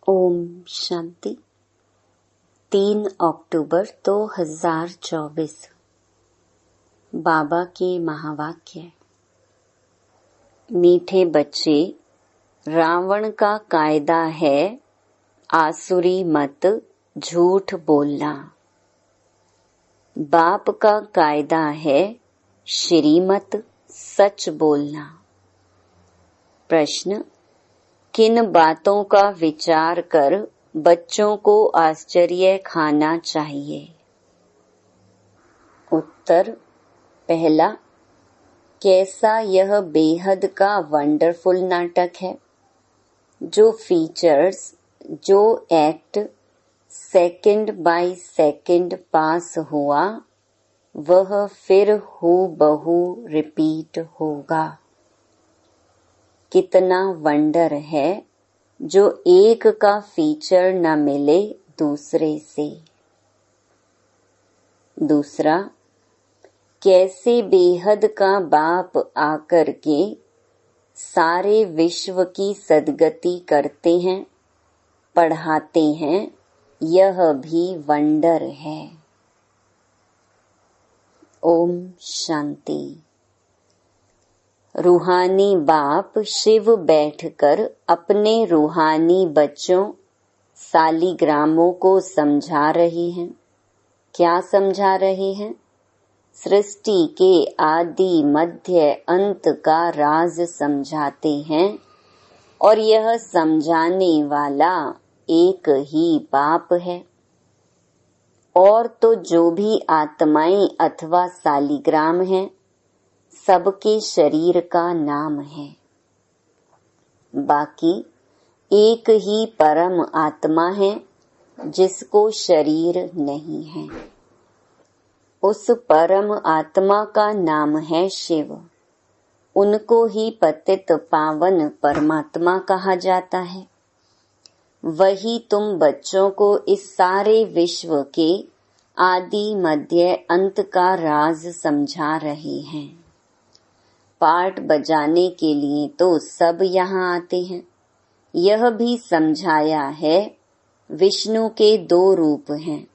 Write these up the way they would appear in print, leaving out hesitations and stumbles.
ओम शांति। 3 अक्टूबर 2024। बाबा के महावाक्य। मीठे बच्चे, रावण का कायदा है आसुरी मत झूठ बोलना। बाप का कायदा है श्रीमत सच बोलना। प्रश्न: किन बातों का विचार कर बच्चों को आश्चर्य खाना चाहिए? उत्तर: पहला, कैसा यह बेहद का वंडरफुल नाटक है। जो फीचर्स, जो एक्ट सेकंड बाय सेकंड पास हुआ, वह फिर हूबहू रिपीट होगा। कितना वंडर है जो एक का फीचर न मिले दूसरे से। दूसरा, कैसे बेहद का बाप आकर के सारे विश्व की सद्गति करते हैं, पढ़ाते हैं, यह भी वंडर है। ओम शांति। रूहानी बाप शिव बैठकर अपने रूहानी बच्चों सालिग्रामों को समझा रहे हैं। क्या समझा रहे हैं? सृष्टि के आदि मध्य अंत का राज समझाते हैं और यह समझाने वाला एक ही बाप है। और तो जो भी आत्माएं अथवा सालिग्राम हैं, सबके शरीर का नाम है। बाकी एक ही परम आत्मा है जिसको शरीर नहीं है। उस परम आत्मा का नाम है शिव। उनको ही पतित पावन परमात्मा कहा जाता है। वही तुम बच्चों को इस सारे विश्व के आदि मध्य अंत का राज समझा रहे हैं। पाठ बजाने के लिए तो सब यहाँ आते हैं। यह भी समझाया है विष्णु के 2 रूप हैं।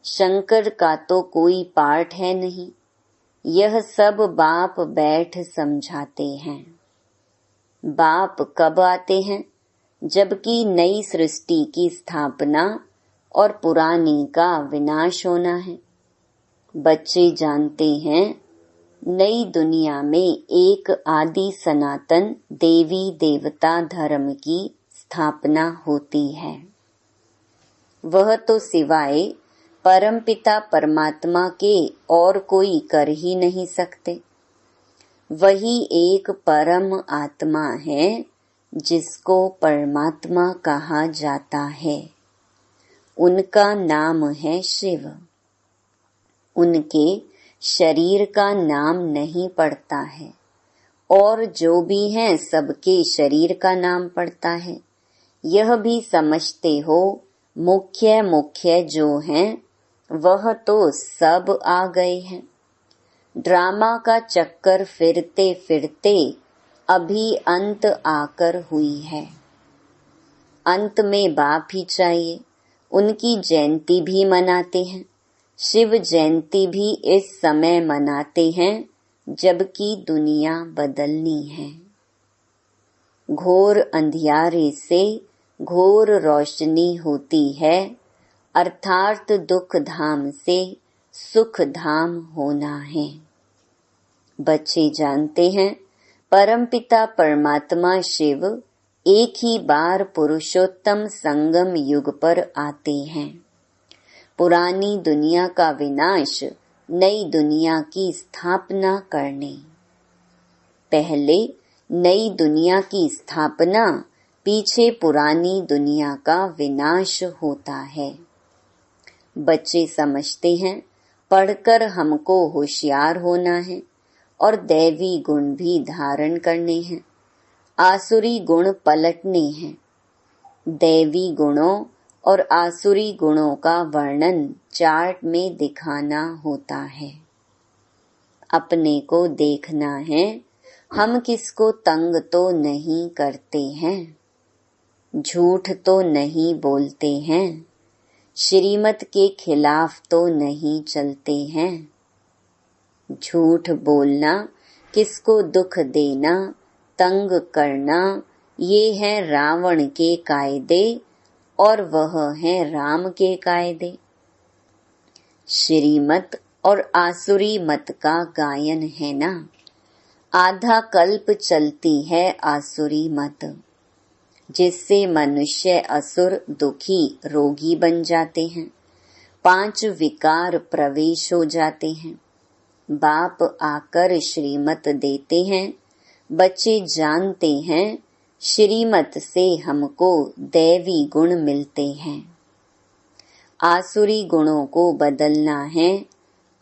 शंकर का तो कोई पाठ है नहीं। यह सब बाप बैठ समझाते हैं। बाप कब आते हैं? जबकि नई सृष्टि की स्थापना और पुरानी का विनाश होना है। बच्चे जानते हैं नई दुनिया में एक आदि सनातन देवी देवता धर्म की स्थापना होती है। वह तो सिवाय परमपिता परमात्मा के और कोई कर ही नहीं सकते। वही एक परम आत्मा है जिसको परमात्मा कहा जाता है। उनका नाम है शिव। उनके शरीर का नाम नहीं पड़ता है और जो भी हैं सबके शरीर का नाम पड़ता है। यह भी समझते हो मुख्य मुख्य जो हैं वह तो सब आ गए हैं। ड्रामा का चक्कर फिरते फिरते अभी अंत आकर हुई है। अंत में बाप ही चाहिए। उनकी जयंती भी मनाते हैं। शिव जयंती भी इस समय मनाते हैं जबकि दुनिया बदलनी है। घोर अंधियारे से घोर रोशनी होती है, अर्थात दुख धाम से सुख धाम होना है। बच्चे जानते हैं परमपिता परमात्मा शिव एक ही बार पुरुषोत्तम संगम युग पर आते हैं। पुरानी दुनिया का विनाश, नई दुनिया की स्थापना करने। पहले नई दुनिया की स्थापना, पीछे पुरानी दुनिया का विनाश होता है। बच्चे समझते हैं पढ़कर हमको होशियार होना है और दैवी गुण भी धारण करने हैं। आसुरी गुण पलटने हैं। दैवी गुणों और आसुरी गुणों का वर्णन चार्ट में दिखाना होता है। अपने को देखना है हम किसको तंग तो नहीं करते हैं। झूठ तो नहीं बोलते हैं, श्रीमत के खिलाफ तो नहीं चलते हैं। झूठ बोलना, किसको दुख देना, तंग करना, ये है रावण के कायदे और वह है राम के कायदे। श्रीमत और आसुरी मत का गायन है ना, आधा कल्प चलती है आसुरी मत, जिससे मनुष्य असुर दुखी रोगी बन जाते हैं, 5 विकार प्रवेश हो जाते हैं। बाप आकर श्रीमत देते हैं, बच्चे जानते हैं श्रीमत से हमको दैवी गुण मिलते हैं। आसुरी गुणों को बदलना है,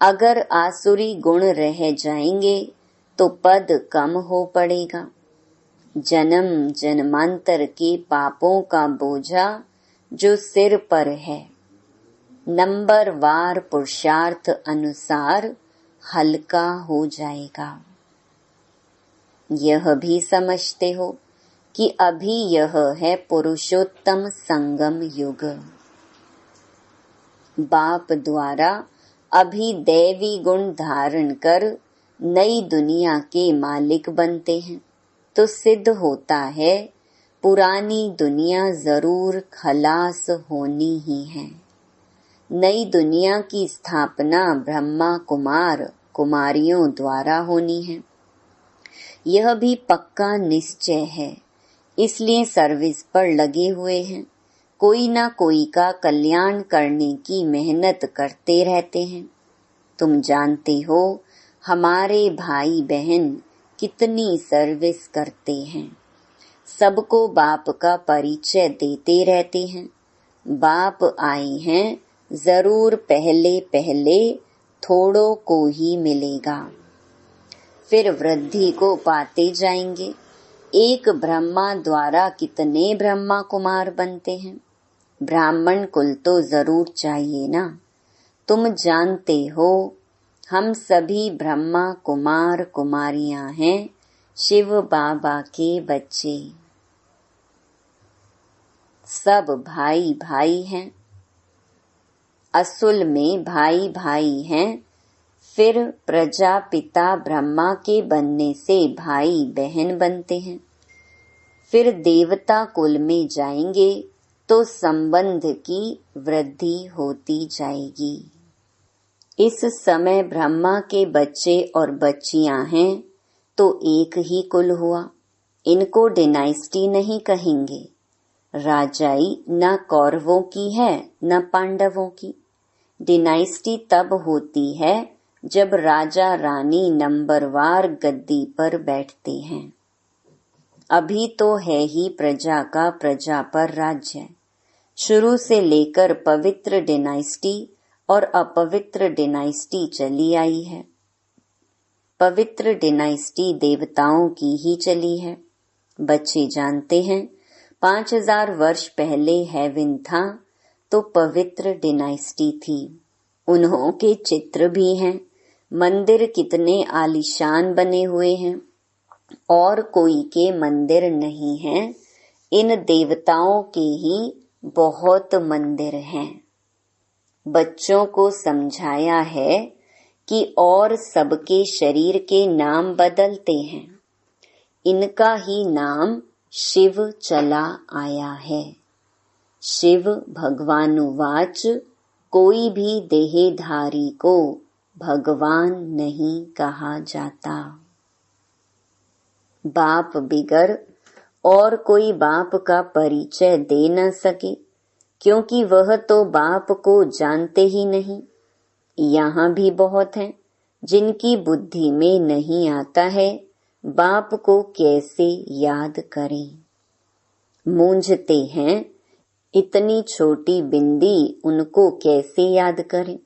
अगर आसुरी गुण रह जाएंगे तो पद कम हो पड़ेगा। जन्म जन्मांतर के पापों का बोझा जो सिर पर है, नंबरवार पुरुषार्थ अनुसार हल्का हो जाएगा। यह भी समझते हो कि अभी यह है पुरुषोत्तम संगम युग। बाप द्वारा अभी दैवी गुण धारण कर नई दुनिया के मालिक बनते हैं, तो सिद्ध होता है पुरानी दुनिया जरूर खलास होनी ही है। नई दुनिया की स्थापना ब्रह्मा कुमार कुमारियों द्वारा होनी है। यह भी पक्का निश्चय है, इसलिए सर्विस पर लगे हुए हैं। कोई ना कोई का कल्याण करने की मेहनत करते रहते हैं। तुम जानते हो हमारे भाई बहन कितनी सर्विस करते हैं, सबको बाप का परिचय देते रहते हैं। बाप आए हैं, जरूर पहले पहले थोड़ों को ही मिलेगा, फिर वृद्धि को पाते जाएंगे। एक ब्रह्मा द्वारा कितने ब्रह्मा कुमार बनते हैं, ब्राह्मण कुल तो जरूर चाहिए ना। तुम जानते हो हम सभी ब्रह्मा कुमार कुमारियां हैं, शिव बाबा के बच्चे। सब भाई भाई हैं, असुल में भाई भाई हैं। फिर प्रजापिता ब्रह्मा के बनने से भाई बहन बनते हैं। फिर देवता कुल में जाएंगे तो संबंध की वृद्धि होती जाएगी। इस समय ब्रह्मा के बच्चे और बच्चियां हैं तो एक ही कुल हुआ। इनको डिनाइस्टी नहीं कहेंगे। राजाई न कौरवों की है न पांडवों की। डिनाइस्टी तब होती है जब राजा रानी नंबरवार गद्दी पर बैठते हैं। अभी तो है ही प्रजा का प्रजा पर राज्य। शुरू से लेकर पवित्र डिनाइस्टी और अपवित्र डिनाइस्टी चली आई है। पवित्र डिनाइस्टी देवताओं की ही चली है। बच्चे जानते हैं 5000 वर्ष पहले हेवन था तो पवित्र डिनाइस्टी थी। उन्हों के चित्र भी हैं। मंदिर कितने आलीशान बने हुए हैं, और कोई के मंदिर नहीं हैं। इन देवताओं के ही बहुत मंदिर हैं। बच्चों को समझाया है कि और सबके शरीर के नाम बदलते हैं, इनका ही नाम शिव चला आया है। शिव भगवानुवाच कोई भी देहधारी को भगवान नहीं कहा जाता। बाप बिगर और कोई बाप का परिचय दे न सके, क्योंकि वह तो बाप को जानते ही नहीं। यहाँ भी बहुत हैं जिनकी बुद्धि में नहीं आता है बाप को कैसे याद करें। मूंझते हैं, इतनी छोटी बिंदी उनको कैसे याद करें।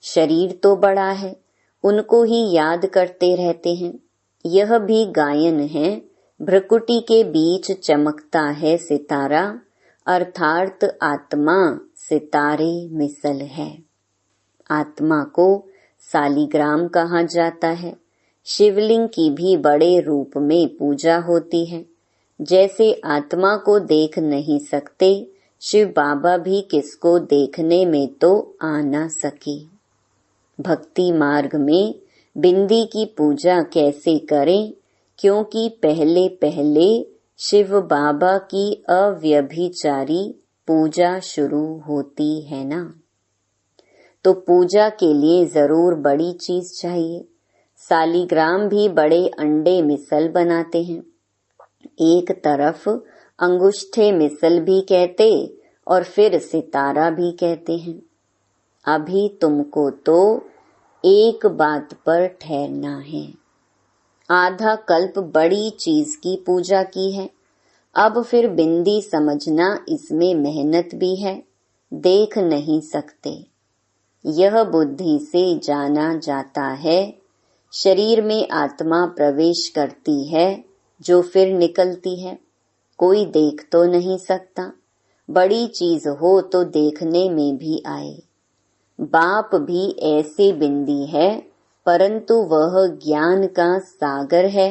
शरीर तो बड़ा है, उनको ही याद करते रहते हैं। यह भी गायन है, भ्रकुटी के बीच चमकता है सितारा, अर्थात आत्मा सितारे मिसल है। आत्मा को सालिग्राम कहा जाता है। शिवलिंग की भी बड़े रूप में पूजा होती है। जैसे आत्मा को देख नहीं सकते, शिव बाबा भी किसको देखने में तो आ न सके। भक्ति मार्ग में बिंदी की पूजा कैसे करें, क्योंकि पहले पहले शिव बाबा की अव्यभिचारी पूजा शुरू होती है ना। तो पूजा के लिए जरूर बड़ी चीज चाहिए। सालीग्राम भी बड़े अंडे मिसल बनाते हैं। एक तरफ अंगुष्ठे मिसल भी कहते और फिर सितारा भी कहते हैं। अभी तुमको तो एक बात पर ठहरना है। आधा कल्प बड़ी चीज की पूजा की है, अब फिर बिंदी समझना इसमें मेहनत भी है, देख नहीं सकते। यह बुद्धि से जाना जाता है। शरीर में आत्मा प्रवेश करती है जो फिर निकलती है, कोई देख तो नहीं सकता। बड़ी चीज हो तो देखने में भी आए। बाप भी ऐसे बिंदी है, परंतु वह ज्ञान का सागर है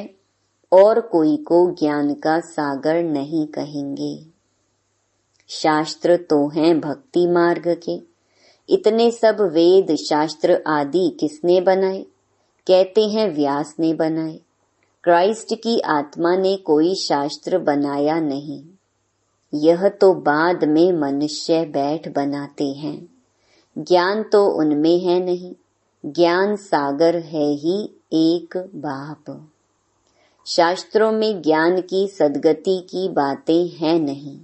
और कोई को ज्ञान का सागर नहीं कहेंगे। शास्त्र तो हैं भक्ति मार्ग के। इतने सब वेद शास्त्र आदि किसने बनाए? कहते हैं व्यास ने बनाए। क्राइस्ट की आत्मा ने कोई शास्त्र बनाया नहीं। यह तो बाद में मनुष्य बैठ बनाते हैं। ज्ञान तो उनमें है नहीं। ज्ञान सागर है ही एक बाप। शास्त्रों में ज्ञान की सद्गति की बातें हैं नहीं।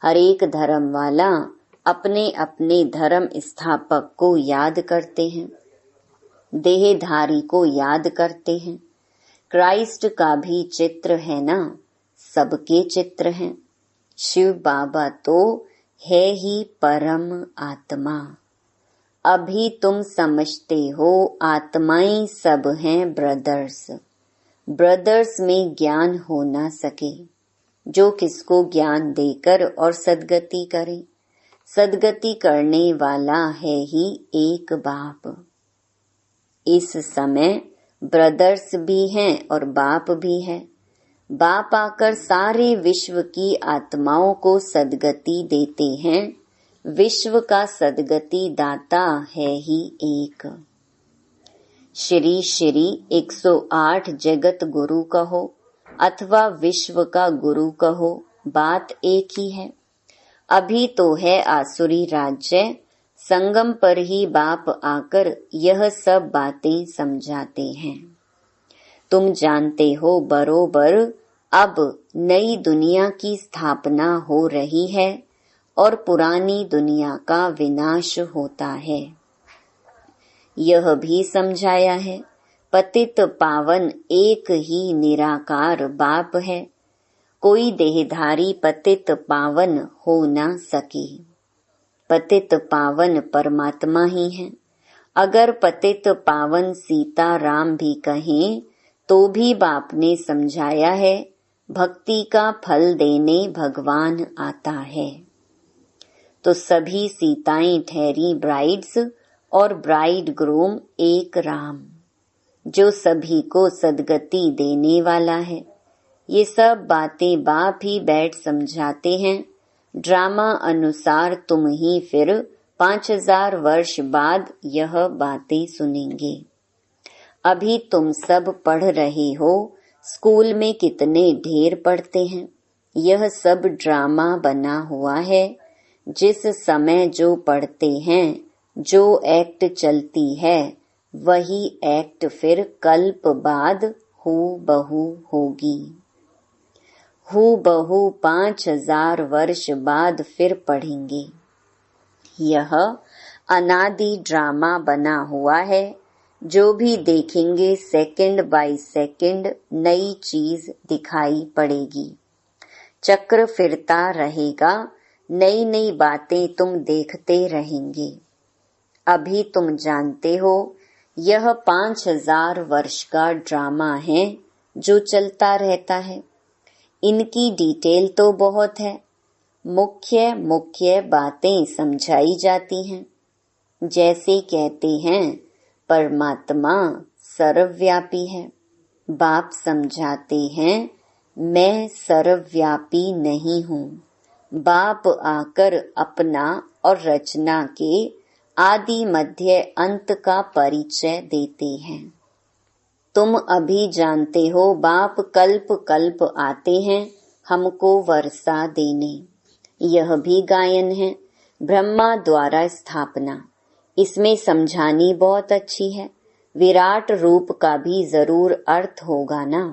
हर एक धर्म वाला अपने अपने धर्म स्थापक को याद करते हैं, देहधारी को याद करते हैं। क्राइस्ट का भी चित्र है ना, सबके चित्र हैं। शिव बाबा तो है ही परम आत्मा। अभी तुम समझते हो आत्माएं सब हैं ब्रदर्स। ब्रदर्स में ज्ञान हो ना सके, जो किसको ज्ञान देकर और सद्गति करे। सद्गति करने वाला है ही एक बाप। इस समय ब्रदर्स भी हैं और बाप भी है। बाप आकर सारे विश्व की आत्माओं को सद्गति देते हैं। विश्व का सद्गति दाता है ही एक। श्री श्री 108 जगत गुरु कहो अथवा विश्व का गुरु कहो, बात एक ही है। अभी तो है आसुरी राज्य, संगम पर ही बाप आकर यह सब बातें समझाते हैं। तुम जानते हो बरोबर अब नई दुनिया की स्थापना हो रही है और पुरानी दुनिया का विनाश होता है। यह भी समझाया है, पतित पावन एक ही निराकार बाप है। कोई देहधारी पतित पावन हो ना सके। पतित पावन परमात्मा ही है। अगर पतित पावन सीता राम भी कहें तो भी बाप ने समझाया है, भक्ति का फल देने भगवान आता है। तो सभी सीताएं ठहरी ब्राइड्स और ब्राइड ग्रूम एक राम, जो सभी को सद्गति देने वाला है। ये सब बातें बाप ही बैठ समझाते हैं। ड्रामा अनुसार तुम ही फिर 5000 वर्ष बाद यह बातें सुनेंगे। अभी तुम सब पढ़ रहे हो, स्कूल में कितने ढेर पढ़ते हैं। यह सब ड्रामा बना हुआ है। जिस समय जो पढ़ते हैं, जो एक्ट चलती है, वही एक्ट फिर कल्प बाद हूबहू होगी। हूबहू 5000 वर्ष बाद फिर पढ़ेंगे। यह अनादि ड्रामा बना हुआ है। जो भी देखेंगे सेकंड बाय सेकंड नई चीज दिखाई पड़ेगी। चक्र फिरता रहेगा, नई नई बातें तुम देखते रहेंगे। अभी तुम जानते हो यह 5000 वर्ष का ड्रामा है जो चलता रहता है। इनकी डिटेल तो बहुत है। मुख्य मुख्य बातें समझाई जाती हैं। जैसे कहते हैं परमात्मा सर्वव्यापी है। बाप समझाते हैं मैं सर्वव्यापी नहीं हूँ। बाप आकर अपना और रचना के आदि मध्य अंत का परिचय देते हैं। तुम अभी जानते हो बाप कल्प कल्प आते हैं हमको वर्षा देने। यह भी गायन है, ब्रह्मा द्वारा स्थापना। इसमें समझानी बहुत अच्छी है। विराट रूप का भी जरूर अर्थ होगा ना,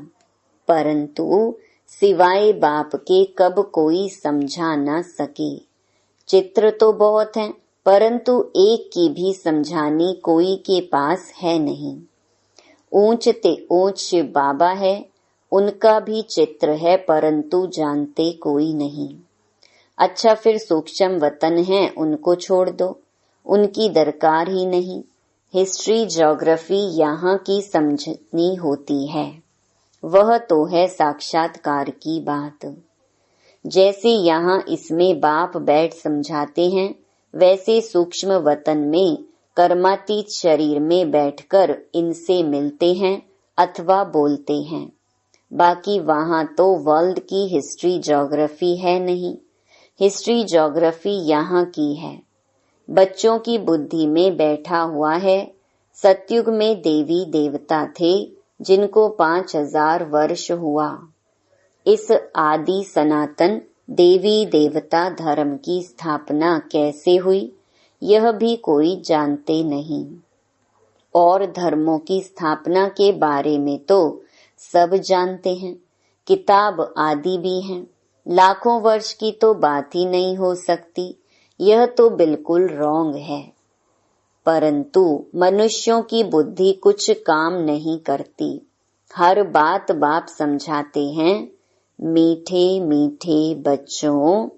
परंतु सिवाय बाप के कब कोई समझा न सके। चित्र तो बहुत हैं, परंतु एक की भी समझानी कोई के पास है नहीं। ऊंच ते ऊंच शिव बाबा है, उनका भी चित्र है, परंतु जानते कोई नहीं। अच्छा, फिर सूक्ष्म वतन है, उनको छोड़ दो, उनकी दरकार ही नहीं। हिस्ट्री ज्योग्राफी यहाँ की समझनी होती है, वह तो है साक्षात्कार की बात। जैसे यहाँ इसमें बाप बैठ समझाते हैं, वैसे सूक्ष्म वतन में कर्मातीत शरीर में बैठकर इनसे मिलते हैं अथवा बोलते हैं। बाकी वहाँ तो वर्ल्ड की हिस्ट्री ज्योग्राफी है नहीं, हिस्ट्री ज्योग्राफी यहाँ की है। बच्चों की बुद्धि में बैठा हुआ है। सतयुग में देवी देवता थे जिनको 5000 वर्ष हुआ। इस आदि सनातन देवी देवता धर्म की स्थापना कैसे हुई, यह भी कोई जानते नहीं। और धर्मों की स्थापना के बारे में तो सब जानते हैं, किताब आदि भी हैं। लाखों वर्ष की तो बात ही नहीं हो सकती, यह तो बिल्कुल रॉन्ग है। परंतु मनुष्यों की बुद्धि कुछ काम नहीं करती। हर बात बाप समझाते हैं, मीठे मीठे बच्चों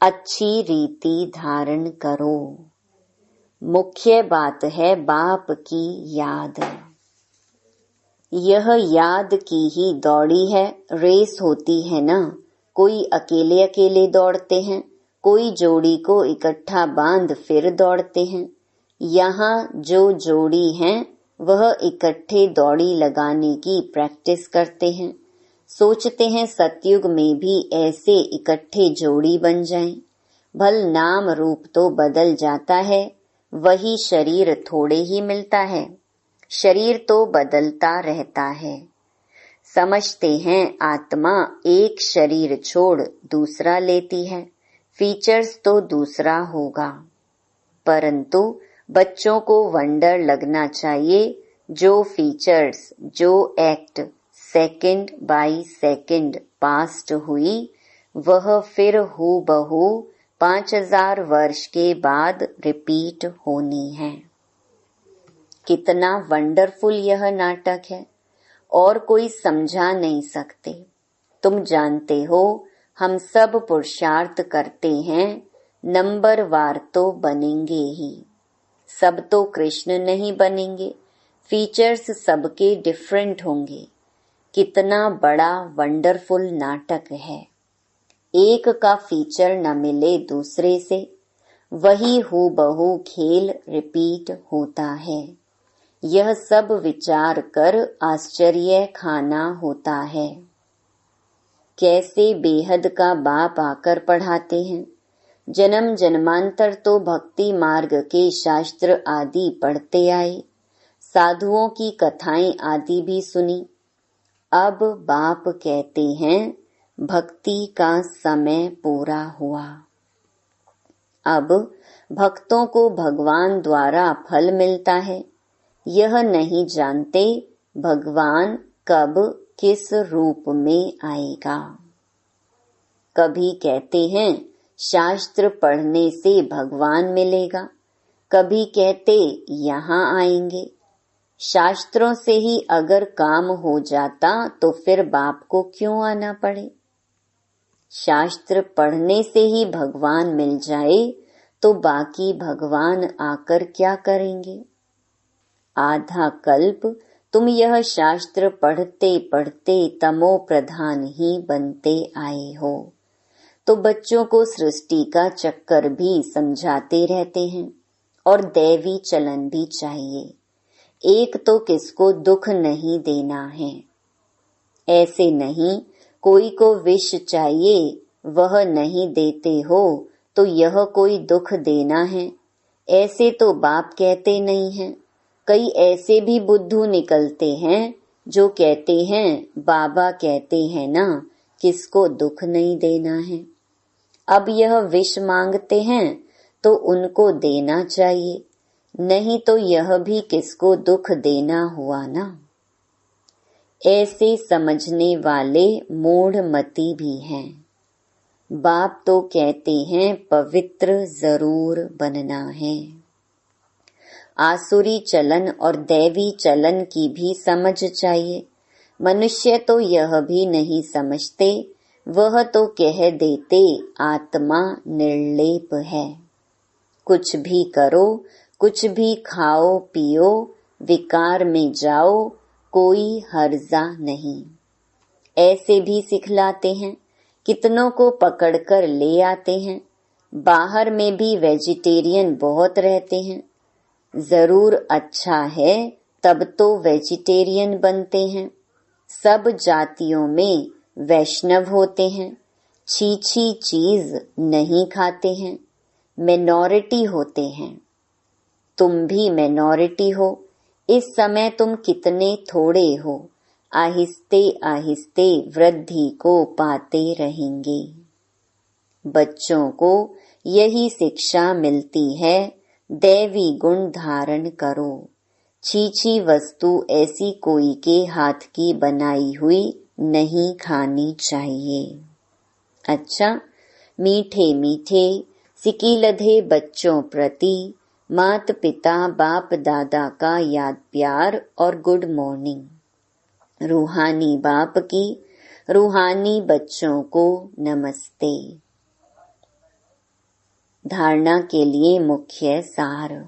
अच्छी रीति धारण करो। मुख्य बात है बाप की याद। यह याद की ही दौड़ी है, रेस होती है ना। कोई अकेले अकेले दौड़ते हैं, कोई जोड़ी को इकट्ठा बांध फिर दौड़ते हैं। यहाँ जो जोड़ी हैं वह इकट्ठे दौड़ी लगाने की प्रैक्टिस करते हैं। सोचते हैं सतयुग में भी ऐसे इकट्ठे जोड़ी बन जाएं। भल नाम रूप तो बदल जाता है, वही शरीर थोड़े ही मिलता है। शरीर तो बदलता रहता है। समझते हैं आत्मा एक शरीर छोड़ दूसरा लेती है, फीचर्स तो दूसरा होगा। परंतु बच्चों को वंडर लगना चाहिए, जो फीचर्स, जो act second by second past हुई, वह फिर हूबहू 5000 वर्ष के बाद रिपीट होनी है। कितना वंडरफुल यह नाटक है, और कोई समझा नहीं सकते। तुम जानते हो हम सब पुरुषार्थ करते हैं, नंबरवार तो बनेंगे ही। सब तो कृष्ण नहीं बनेंगे, फीचर्स सबके डिफरेंट होंगे। कितना बड़ा वंडरफुल नाटक है। एक का फीचर न मिले दूसरे से, वही हूबहू खेल रिपीट होता है। यह सब विचार कर आश्चर्य खाना होता है। कैसे बेहद का बाप आकर पढ़ाते हैं। जन्म जन्मांतर तो भक्ति मार्ग के शास्त्र आदि पढ़ते आए, साधुओं की कथाएं आदि भी सुनी। अब बाप कहते हैं भक्ति का समय पूरा हुआ। अब भक्तों को भगवान द्वारा फल मिलता है। यह नहीं जानते भगवान कब किस रूप में आएगा। कभी कहते हैं शास्त्र पढ़ने से भगवान मिलेगा, कभी कहते यहाँ आएंगे। शास्त्रों से ही अगर काम हो जाता तो फिर बाप को क्यों आना पड़े। शास्त्र पढ़ने से ही भगवान मिल जाए तो बाकी भगवान आकर क्या करेंगे। आधा कल्प तुम यह शास्त्र पढ़ते पढ़ते तमो प्रधान ही बनते आए हो, तो बच्चों को सृष्टि का चक्कर भी समझाते रहते हैं और दैवी चलन भी चाहिए। एक तो किसको दुख नहीं देना है। ऐसे नहीं कोई को विष चाहिए, वह नहीं देते हो तो यह कोई दुख देना है, ऐसे तो बाप कहते नहीं हैं। कई ऐसे भी बुद्धू निकलते हैं जो कहते हैं बाबा कहते हैं ना, किसको दुख नहीं देना है। अब यह विष मांगते हैं तो उनको देना चाहिए, नहीं तो यह भी किसको दुख देना हुआ ना। ऐसे समझने वाले मूढ़मती भी हैं। बाप तो कहते हैं पवित्र जरूर बनना है। आसुरी चलन और दैवी चलन की भी समझ चाहिए। मनुष्य तो यह भी नहीं समझते, वह तो कह देते आत्मा निर्लेप है। कुछ भी करो, कुछ भी खाओ पियो, विकार में जाओ, कोई हर्जा नहीं। ऐसे भी सिखलाते हैं, कितनों को पकड़कर ले आते हैं। बाहर में भी वेजिटेरियन बहुत रहते हैं। जरूर अच्छा है, तब तो वेजिटेरियन बनते हैं। सब जातियों में वैष्णव होते हैं, छीछी चीज नहीं खाते हैं, मिनॉरिटी होते हैं। तुम भी मिनॉरिटी हो। इस समय तुम कितने थोड़े हो, आहिस्ते आहिस्ते वृद्धि को पाते रहेंगे। बच्चों को यही शिक्षा मिलती है, दैवी गुण धारण करो। छीछी वस्तु ऐसी कोई के हाथ की बनाई हुई नहीं खानी चाहिए। अच्छा, मीठे मीठे सिकीलधे बच्चों प्रति मात पिता बाप दादा का याद प्यार और गुड मॉर्निंग। रूहानी बाप की रूहानी बच्चों को नमस्ते। धारणा के लिए मुख्य सार।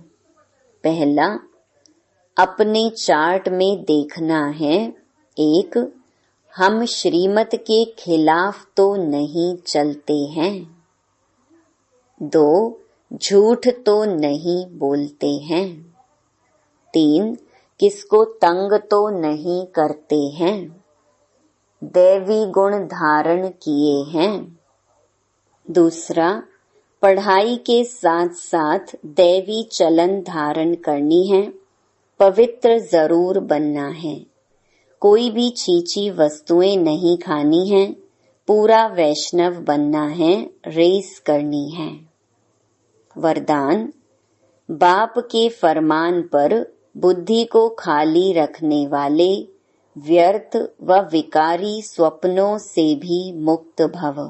पहला, अपने चार्ट में देखना है। 1, हम श्रीमत के खिलाफ तो नहीं चलते हैं। 2, झूठ तो नहीं बोलते हैं। 3, किसको तंग तो नहीं करते हैं। दैवी गुण धारण किए हैं। दूसरा, पढ़ाई के साथ साथ दैवी चलन धारण करनी है। पवित्र जरूर बनना है। कोई भी छीछी वस्तुएं नहीं खानी है। पूरा वैष्णव बनना है, रेस करनी है। वरदान, बाप के फरमान पर बुद्धि को खाली रखने वाले व्यर्थ व विकारी स्वप्नों से भी मुक्त भव।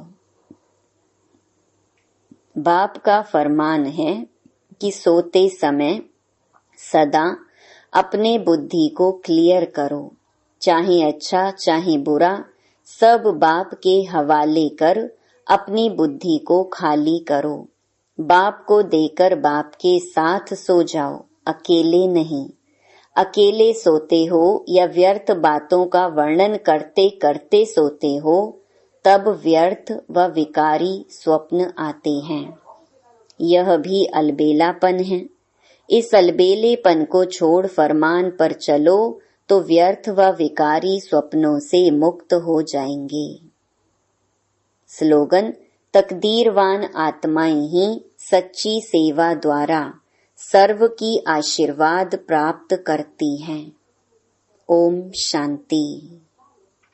बाप का फरमान है कि सोते समय सदा अपने बुद्धि को क्लियर करो, चाहे अच्छा चाहे बुरा, सब बाप के हवाले कर अपनी बुद्धि को खाली करो। बाप को देकर बाप के साथ सो जाओ, अकेले नहीं। अकेले सोते हो या व्यर्थ बातों का वर्णन करते करते सोते हो, तब व्यर्थ व विकारी स्वप्न आते हैं। यह भी अलबेलापन है। इस अलबेलेपन को छोड़ फरमान पर चलो तो व्यर्थ व विकारी स्वप्नों से मुक्त हो जाएंगे। स्लोगन, तकदीरवान आत्माएं ही सच्ची सेवा द्वारा सर्व की आशीर्वाद प्राप्त करती हैं। ओम शांति।